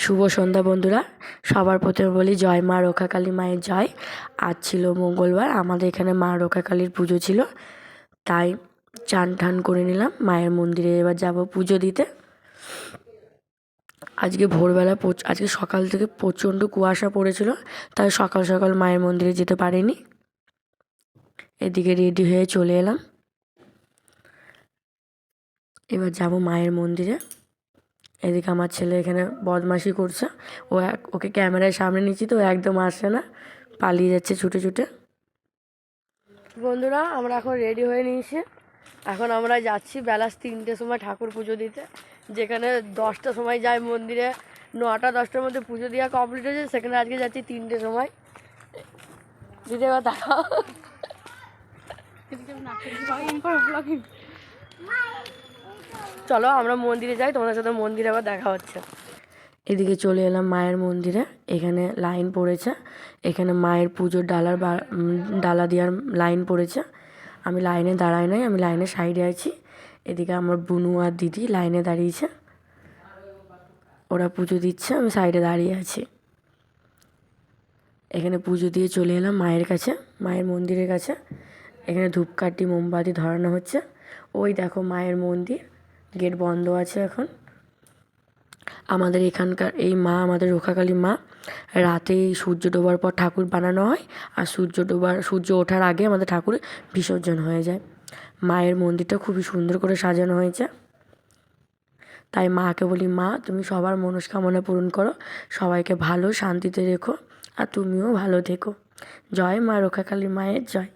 শুভ সন্ধ্যা বন্ধুরা। সবার প্রথমে বলি জয় মা রক্ষাকালী মায়ের জয়। আজ ছিল মঙ্গলবার, আমাদের এখানে মা রক্ষাকালীর পুজো ছিল, তাই চান ঠান করে নিলাম। মায়ের মন্দিরে এবার যাব পুজো দিতে। আজকে ভোরবেলা আজকে সকাল থেকে প্রচণ্ড কুয়াশা পড়েছিল, তাই সকাল সকাল মায়ের মন্দিরে যেতে পারিনি। এদিকে রেডি হয়ে চলে এলাম, এবার যাব মায়ের মন্দিরে। এদিকে আমার ছেলে এখানে বদমাশি করছে, ওকে ক্যামেরার সামনে নিচ্ছি তো একদম আসছে না, পালিয়ে যাচ্ছে ছুটে ছুটে। বন্ধুরা, আমরা এখন রেডি হয়ে নিয়েছি। এখন আমরা যাচ্ছি বেলা 3টের সময় ঠাকুর পুজো দিতে। যেখানে 10টার সময় যাই মন্দিরে, 9টা 10টার মধ্যে পুজো দেওয়া কমপ্লিট হয়েছে, সেখানে আজকে যাচ্ছি 3টের সময়। দিদি এবার দেখাও। চলো আমরা মন্দিরে যাই, তোমাদের সাথে মন্দিরে আবার দেখা হচ্ছে। এদিকে চলে এলাম মায়ের মন্দিরে। এখানে লাইন পড়েছে, এখানে মায়ের পুজোর ডালা দেওয়ার লাইন পড়েছে। আমি লাইনে দাঁড়াই নাই, আমি লাইনের সাইডে আছি। এদিকে আমার বুনু আর দিদি লাইনে দাঁড়িয়েছে, ওরা পুজো দিচ্ছে, আমি সাইডে দাঁড়িয়ে আছি। এখানে পুজো দিয়ে চলে এলাম মায়ের কাছে, মায়ের মন্দিরের কাছে। এখানে ধূপকাঠি মোমবাতি ধরানো হচ্ছে। ওই দেখো মায়ের মন্দির, গেট বন্ধ আছে এখন। আমাদের এখানকার এই মা, আমাদের রক্ষাকালী মা, রাতে সূর্য ডোবার পর ঠাকুর বানানো হয়, আর সূর্য ওঠার আগে আমাদের ঠাকুর বিসর্জন হয়ে যায়। মায়ের মন্দিরটা খুবই সুন্দর করে সাজানো হয়েছে, তাই মাকে বলি, মা তুমি সবার মনস্কামনা পূরণ করো, সবাইকে ভালো শান্তিতে রেখো, আর তুমিও ভালো থেকো। জয় মা রক্ষাকালী মায়ের জয়।